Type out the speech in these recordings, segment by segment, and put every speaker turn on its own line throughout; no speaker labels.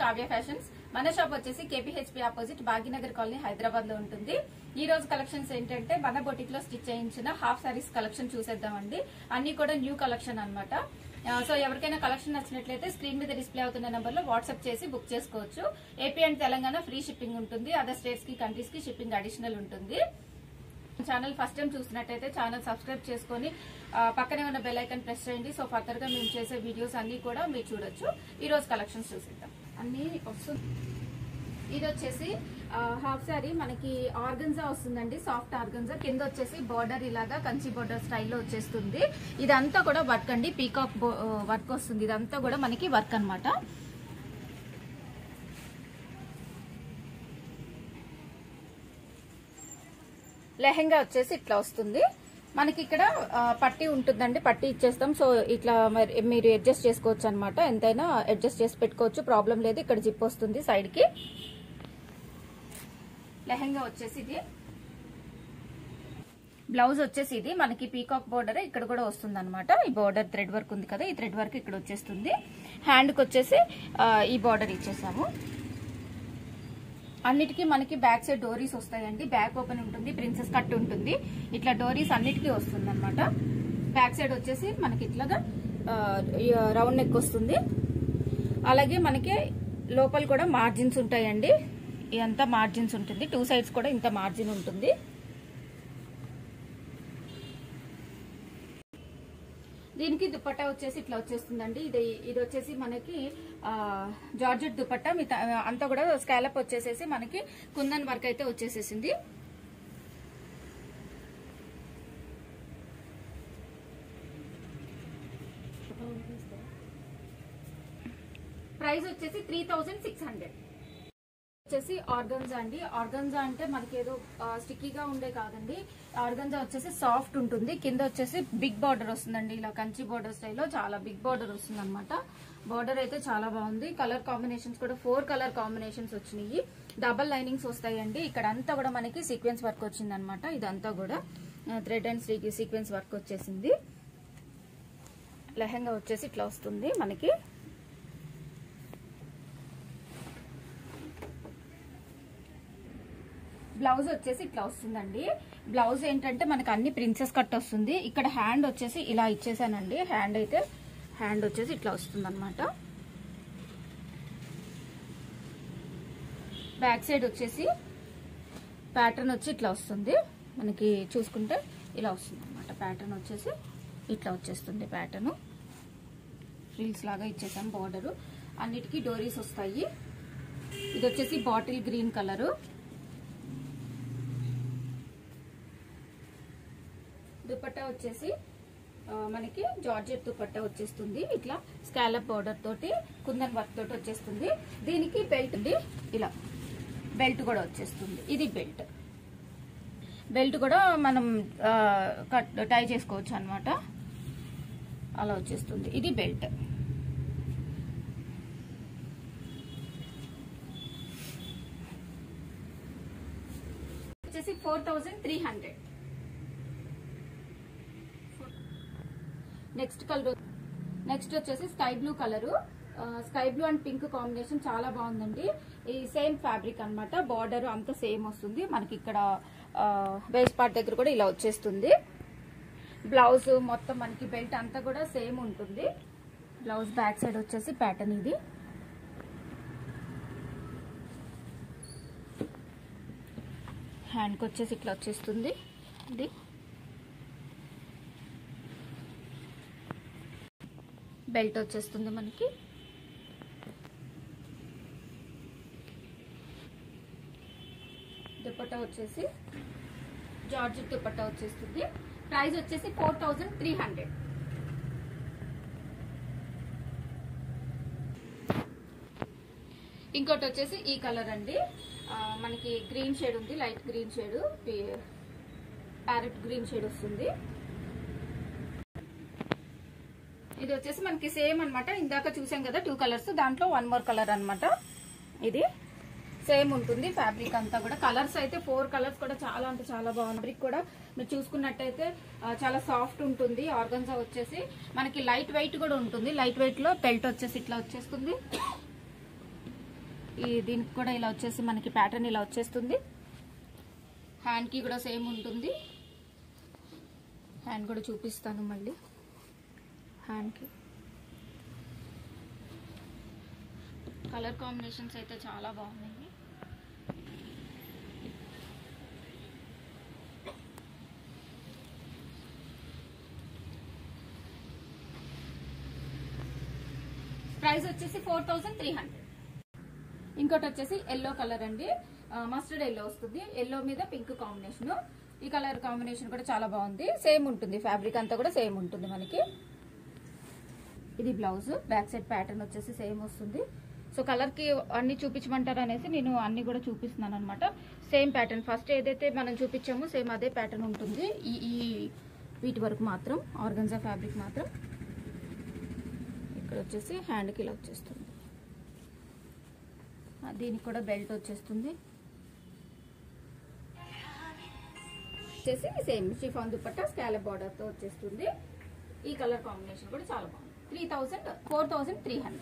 Kavya fashions మన shop వచ్చేసి KPHP opposite Bhagyanagar colony Hyderabad లో ఉంటుంది. ఈ రోజు కలెక్షన్స్ ఏంటంటే మన బొటిక్ లో స్టిచ్ చేయించిన హాఫ్ సారీస్ కలెక్షన్ చూసేద్దామండి. అన్ని కూడా న్యూ కలెక్షన్ అన్నమాట. సో ఎవరికైనా కలెక్షన్ నచ్చినట్లయితే స్క్రీన్ మీద డిస్ప్లే అవుతున్న నెంబర్ లో వాట్సాప్ చేసి బుక్ చేసుకోవచ్చు. AP and Telangana free shipping ఉంటుంది. అదర్ స్టేట్స్ కి కంట్రీస్ కి షిప్పింగ్ అడిషనల్ ఉంటుంది. ఛానల్ ఫస్ట్ టైం చూసినట్టయితే ఛానల్ సబ్స్క్రైబ్ చేసుకుని పక్కనే ఉన్న బెల్ ఐకాన్ ప్రెస్ చేయండి. సో ఫర్దర్ గా మేము చేసే వీడియోస్ అన్ని కూడా మీరు చూడొచ్చు. ఈ రోజు కలెక్షన్స్ చూసేద్దాం. అన్ని వస్తుంది. ఇది వచ్చేసి హాఫ్ సారీ మనకి ఆర్గన్జా వస్తుందండి. సాఫ్ట్ ఆర్గన్జా కింద వచ్చేసి బోర్డర్ ఇలాగా కంచి బోర్డర్ స్టైల్లో వచ్చేస్తుంది. ఇదంతా కూడా వర్క్ అండి. పీకాక్ వర్క్ వస్తుంది. ఇదంతా కూడా మనకి వర్క్ అన్నమాట. లెహెంగా వచ్చేసి ఇట్లా వస్తుంది. మనకి ఇక్కడ పట్టీ ఉంటుందండి. పట్టీ ఇచ్చేస్తాం. సో ఇట్లా మీరు అడ్జస్ట్ చేసుకోవచ్చు అనమాట. ఎంతైనా అడ్జస్ట్ చేసి పెట్టుకోవచ్చు, ప్రాబ్లం లేదు. ఇక్కడ జిప్ వస్తుంది సైడ్ కి. లెహెంగా వచ్చేసి ఇది. బ్లౌజ్ వచ్చేసి ఇది మనకి పీకాక్ బోర్డర్ ఇక్కడ కూడా వస్తుంది అనమాట. ఈ బోర్డర్ థ్రెడ్ వర్క్ ఉంది కదా, ఈ థ్రెడ్ వర్క్ ఇక్కడ వచ్చేస్తుంది. హ్యాండ్ కి వచ్చేసి ఈ బోర్డర్ ఇచ్చేసాము. అన్నిటికీ మనకి బ్యాక్ సైడ్ డోరీస్ వస్తాయండి. బ్యాక్ ఓపెన్ ఉంటుంది, ప్రిన్సెస్ కట్ ఉంటుంది. ఇట్లా డోరీస్ అన్నిటికీ వస్తుంది అనమాట. బ్యాక్ సైడ్ వచ్చేసి మనకి ఇట్లాగా రౌండ్ నెక్ వస్తుంది. అలాగే మనకి లోపల కూడా మార్జిన్స్ ఉంటాయండి. ఇదంతా మార్జిన్స్ ఉంటుంది. టూ సైడ్స్ కూడా ఇంత మార్జిన్ ఉంటుంది. దీనికి దుపట్టా వచ్చేసి ఇట్లా వచ్చేస్తుందండి. ఇది వచ్చేసి మనకి జార్జెట్ దుపట్టా. అంతా కూడా స్కాలప్ వచ్చేసేసి మనకి కుందన్ వర్క్ అయితే వచ్చేసేసింది. ప్రైస్ వచ్చేసి 3600. వచ్చేసి ఆర్గన్జా అండి. ఆర్గన్జా అంటే మనకి ఏదో స్టిక్కీగా ఉండే కాదండి. ఆర్గన్జా వచ్చేసి సాఫ్ట్ ఉంటుంది. కింద వచ్చేసి బిగ్ బార్డర్ వస్తుందండి. ఇలా కంచి బార్డర్ స్టైల్లో చాలా బిగ్ బార్డర్ వస్తుంది అనమాట. బార్డర్ అయితే చాలా బాగుంది. కలర్ కాంబినేషన్స్ కూడా 4 కలర్ కాంబినేషన్స్ వచ్చినాయి. డబల్ లైనింగ్స్ వస్తాయండి. ఇక్కడ అంతా కూడా మనకి సీక్వెన్స్ వర్క్ వచ్చింది అనమాట. ఇదంతా కూడా థ్రెడ్ అండ్ సీక్వెన్స్ వర్క్ వచ్చేసింది. లెహంగా వచ్చేసి ఇట్లా వస్తుంది మనకి. బ్లౌజ్ వచ్చేసి ఇట్లా వస్తుందండి. బ్లౌజ్ ఏంటంటే మనకి అన్ని ప్రిన్సెస్ కట్ వస్తుంది. ఇక్కడ హ్యాండ్ వచ్చేసి ఇలా ఇచ్చేసానండి. హ్యాండ్ వచ్చేసి ఇట్లా వస్తుంది అనమాట. బ్యాక్ సైడ్ వచ్చేసి ప్యాటర్న్ వచ్చి ఇట్లా వస్తుంది. మనకి చూసుకుంటే ఇలా వస్తుంది అనమాట. ప్యాటర్న్ వచ్చేసి ఇట్లా వచ్చేస్తుంది. ప్యాటర్న్ ఫ్రిల్స్ లాగా ఇచ్చేసాం. బోర్డరు అన్నిటికీ డోరీస్ వస్తాయి. ఇది వచ్చేసి బాటిల్ గ్రీన్ కలరు. దుపట్టా వచ్చేసి మనకి జార్జెట్ దుపట్టా వచ్చేస్తుంది. ఇట్లా స్కాలప్ బోర్డర్ తోటి కుందన్ వర్క్ తోటి వచ్చేస్తుంది. దీనికి బెల్ట్ ఉంది. ఇలా బెల్ట్ కూడా వచ్చేస్తుంది. ఇది బెల్ట్ కూడా మనం టై చేసుకోవచ్చు అనమాట. అలా వచ్చేస్తుంది. ఇది బెల్ట్. వచ్చేసి 4300. నెక్స్ట్ వచ్చేసి sky blue colour. Sky blue and pink combination చాలా బాగుందండి. ఈ సేమ్ ఫ్యాబ్రిక్ అనమాట. బార్డర్ అంతా సేమ్ వస్తుంది. మనకి ఇక్కడ వేస్ట్ పార్ట్ దగ్గర కూడా ఇలా వచ్చేస్తుంది. బ్లౌజ్ మొత్తం మనకి బెల్ట్ అంతా కూడా సేమ్ ఉంటుంది. బ్లౌజ్ బ్యాక్ సైడ్ వచ్చేసి ప్యాటర్న్ ఇది. హ్యాండ్కి వచ్చేసి ఇట్లా వచ్చేస్తుంది. ఇది బెల్ట్ వచ్చేస్తుంది మనకి. దుపట్టా వచ్చేసి జార్జెట్ దుపట్టా వచ్చేస్తుంది. ప్రైస్ వచ్చేసి 4300. ఇంకోటి వచ్చేసి ఈ కలర్ అండి. మనకి గ్రీన్ షేడ్ ఉంది. Light green shade, parrot green shade వస్తుంది. ఇది వచ్చేసి మనకి సేమ్ అనమాట. ఇందాక చూసాం కదా 2 కలర్స్, దాంట్లో 1 మోర్ కలర్ అనమాట. ఇది సేమ్ ఉంటుంది. ఫ్యాబ్రిక్ అంతా కూడా కలర్స్ అయితే 4 కలర్స్ కూడా చాలా అంటే చాలా బాగుంది. ఫ్యాబ్రిక్ కూడా మీరు చూసుకున్నట్టయితే చాలా సాఫ్ట్ ఉంటుంది. ఆర్గన్జా వచ్చేసి మనకి లైట్ వెయిట్ కూడా ఉంటుంది. లైట్ వెయిట్ లో బెల్ట్ వచ్చేసి ఇట్లా వచ్చేస్తుంది. దీనికి కూడా ఇలా వచ్చేసి మనకి ప్యాటర్న్ ఇలా వచ్చేస్తుంది. హ్యాండ్ కి కూడా సేమ్ ఉంటుంది. హ్యాండ్ కూడా చూపిస్తాను మళ్ళీ. హ్యాండ్ కి కలర్ కాంబినేషన్స్ అయితే చాలా బాగున్నాయి. ప్రైస్ వచ్చేసి 4300. ఇంకోటి వచ్చేసి ఎల్లో కలర్ అండి, మస్టర్డ్ ఎల్లో వస్తుంది. ఎల్లో మీద పింక్ కాంబినేషన్. ఈ కలర్ కాంబినేషన్ కూడా చాలా బాగుంది. సేమ్ ఉంటుంది, ఫ్యాబ్రిక్ అంతా కూడా సేమ్ ఉంటుంది మనకి. ఇది బ్లౌజ్, బ్యాక్ సైడ్ ప్యాటర్న్ వచ్చేసి సేమ్ వస్తుంది. సో కలర్ కి అన్ని చూపించమంటారు అనేసి నేను అన్ని కూడా చూపిస్తున్నాను అనమాట. సేమ్ ప్యాటర్న్, ఫస్ట్ ఏదైతే మనం చూపించామో సేమ్ అదే ప్యాటర్న్ ఉంటుంది. ఈ వీటి వరకు మాత్రం ఆర్గన్జా ఫ్యాబ్రిక్ మాత్రం. ఇక్కడ వచ్చేసి హ్యాండ్కి ఇలా వచ్చేస్తుంది. దీనికి కూడా బెల్ట్ వచ్చేస్తుంది. వచ్చేసి same chiffon dupatta scallop border తో వచ్చేస్తుంది. ఈ కలర్ కాంబినేషన్ కూడా చాలా బాగుంది. 4300.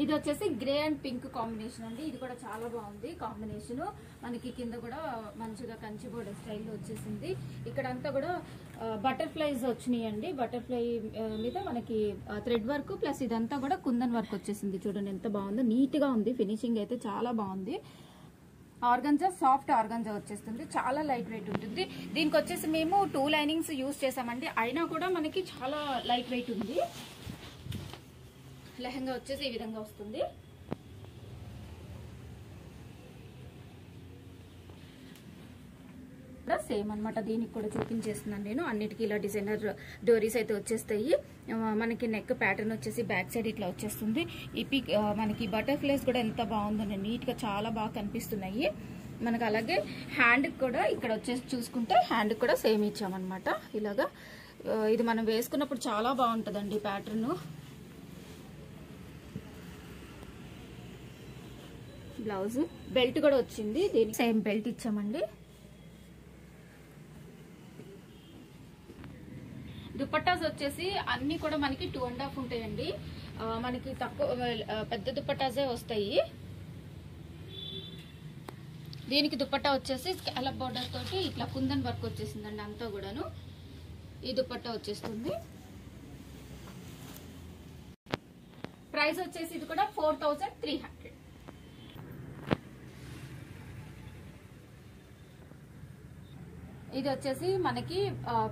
ఇది వచ్చేసి గ్రే అండ్ పింక్ కాంబినేషన్ అండి. ఇది కూడా చాలా బాగుంది కాంబినేషన్. మనకి కింద కూడా మంచిగా కంచి బోర్డర్ స్టైల్లో వచ్చేసింది. ఇక్కడ అంతా కూడా బటర్ఫ్లైస్ వచ్చినాయి అండి. బటర్ఫ్లై మీద మనకి థ్రెడ్ వర్క్ ప్లస్ ఇదంతా కూడా కుందన్ వర్క్ వచ్చేసింది. చూడండి ఎంత బాగుందో, నీట్ గా ఉంది. ఫినిషింగ్ అయితే చాలా బాగుంది. ఆర్గంజా, సాఫ్ట్ ఆర్గంజా వచ్చేస్తుంది. చాలా లైట్ వెయిట్ ఉంటుంది. దీనికి వచ్చేసి మేము 2 లైనింగ్స్ యూజ్ చేసామండి. అయినా కూడా మనకి చాలా లైట్ వెయిట్ ఉంది. లెహంగా వచ్చేసి ఈ విధంగా వస్తుంది. సేమ్ అనమాట. దీనికి కూడా చూపించేస్తున్నాను నేను. అన్నిటికీ ఇలా డిజైనర్ డోరీస్ అయితే వచ్చేస్తాయి. మనకి నెక్ ప్యాటర్న్ వచ్చేసి బ్యాక్ సైడ్ ఇట్లా వచ్చేస్తుంది. ఈ మనకి బటర్ఫ్లైస్ కూడా ఎంత బాగుందండి, నీట్ గా చాలా బాగా కనిపిస్తున్నాయి మనకు. అలాగే హ్యాండ్ కూడా ఇక్కడ వచ్చేసి చూసుకుంటే హ్యాండ్ కూడా సేమ్ ఇచ్చామన్నమాట. ఇలాగా ఇది మనం వేసుకున్నప్పుడు చాలా బాగుంటుందండి ప్యాటర్న్. బ్లౌజ్, బెల్ట్ కూడా వచ్చింది. దీనికి సేమ్ బెల్ట్ ఇచ్చామండి. దుపట్టాస్ వచ్చేసి అన్ని కూడా మనకి 2.5 ఉంటాయండి. మనకి తక్కువ పెద్ద దుపట్టాసే వస్తాయి. దీనికి దుపట్టా వచ్చేసి స్కాలప్ బోర్డర్ తోటి ఇట్లా కుందన్ వర్క్ వచ్చేసిందండి అంతా కూడాను. ఈ దుపట్టా వచ్చేస్తుంది. ప్రైస్ వచ్చేసి ఇది కూడా 4300. ఇది వచ్చేసి మనకి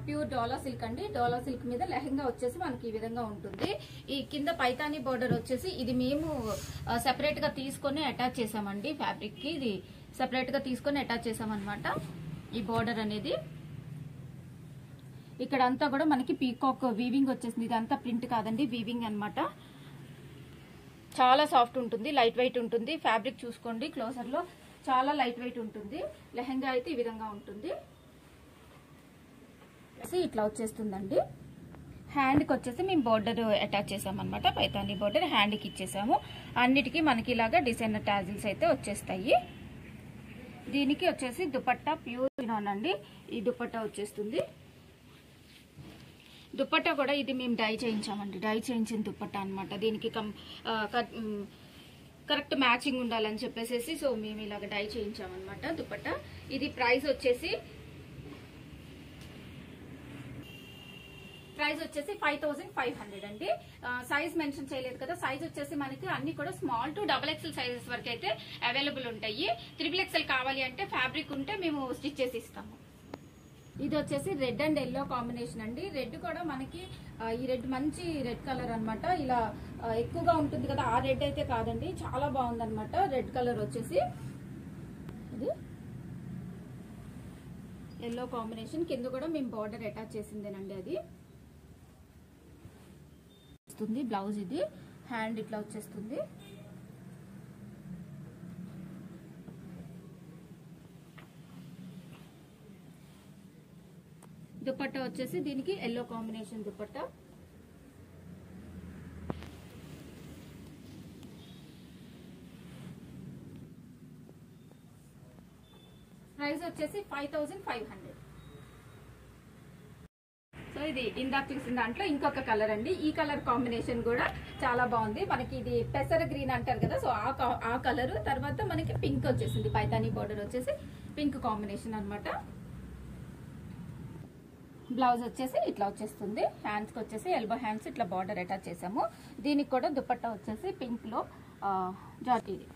ప్యూర్ డోలా సిల్క్ అండి. డోలా సిల్క్ మీద లెహంగా వచ్చేసి మనకి ఈ విధంగా ఉంటుంది. ఈ కింద పైతానీ బోర్డర్ వచ్చేసి ఇది మేము సెపరేట్ గా తీసుకొని అటాచ్ చేసామండి. ఫ్యాబ్రిక్ కి ఇది సెపరేట్ గా తీసుకొని అటాచ్ చేసామన్నమాట. ఈ బోర్డర్ అనేది ఇక్కడ అంతా కూడా మనకి పీకాక్ వీవింగ్ వచ్చేసింది. ఇదంతా ప్రింట్ కాదండి, వీవింగ్ అన్నమాట. చాలా సాఫ్ట్ ఉంటుంది, లైట్ వెయిట్ ఉంటుంది. ఫ్యాబ్రిక్ చూసుకోండి క్లోజర్ లో, చాలా లైట్ వెయిట్ ఉంటుంది. లెహంగా అయితే ఈ విధంగా ఉంటుంది. ఇట్లా వచ్చేస్తుందండి. హ్యాండ్ కి వచ్చేసి మేము బోర్డర్ అటాచ్ చేసామన్నమాట. పైతానీ బోర్డర్ హ్యాండ్ కి ఇచ్చేసాము. అన్నిటికీ మనకి ఇలాగా డిజైనర్ టాజిల్స్ అయితే వచ్చేస్తాయి. దీనికి వచ్చేసి దుపట్టా ప్యూర్ వినాన్ అండి. ఈ దుపట్టా వచ్చేస్తుంది. దుపట్టా కూడా ఇది మేము డై చేయించామండి. డై చేయించిన దుపట్టా అనమాట. దీనికి కరెక్ట్ మ్యాచింగ్ ఉండాలని చెప్పేసి సో మేము ఇలాగ డై చేయించామన్నమాట దుపట్టా. ఇది ప్రైస్ వచ్చేసి 5500 అండి. సైజ్ మెన్షన్ చేయలేదు కదా. సైజ్ వచ్చేసి మనకి అన్ని కూడా స్మాల్ టు XXL సైజెస్ వరకు అయితే అవైలబుల్ ఉంటాయి. XXL కావాలి అంటే ఫ్యాబ్రిక్ ఉంటే మేము స్టిచ్ చేసి ఇస్తాము. ఇది వచ్చేసి రెడ్ అండ్ ఎల్లో కాంబినేషన్ అండి. రెడ్ కూడా మనకి ఈ రెడ్ మంచి రెడ్ కలర్ అన్నమాట. ఇలా ఎక్కువగా ఉంటుంది కదా, ఆ రెడ్ అయితే కాదండి, చాలా బాగుంది అనమాట. రెడ్ కలర్ వచ్చేసి ఇది ఎల్లో కాంబినేషన్. కింద కూడా మేము బార్డర్ అటాచ్ చేసిందేనండి. అది బ్లౌజ్, ఇది హ్యాండ్ ఇట్లా వచ్చేస్తుంది. దుపట్టా వచ్చేసి దీనికి ఎల్లో కాంబినేషన్ దుపట్టా. ప్రైస్ వచ్చేసి 5500. సో సో ఇది ఇందాక చూసిన దాంట్లో ఇంకొక కలర్ అండి. ఈ కలర్ కాంబినేషన్ కూడా చాలా బాగుంది. మనకి ఇది పెసర గ్రీన్ అంటారు కదా, సో ఆ కలర్. తర్వాత మనకి పింక్ వచ్చేసింది, పైతానీ బోర్డర్ వచ్చేసి పింక్ కాంబినేషన్ అన్నమాట. బ్లౌజ్ వచ్చేసి ఇట్లా వచ్చేస్తుంది. హ్యాండ్స్కి వచ్చేసి ఎల్బో హ్యాండ్స్ ఇట్లా బార్డర్ అటాచ్ చేసాము. దీనికి కూడా దుపట్టా వచ్చేసి పింక్ లో జార్జెట్. ఇది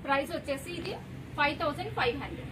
ప్రైస్ వచ్చేసి ఇది 5500.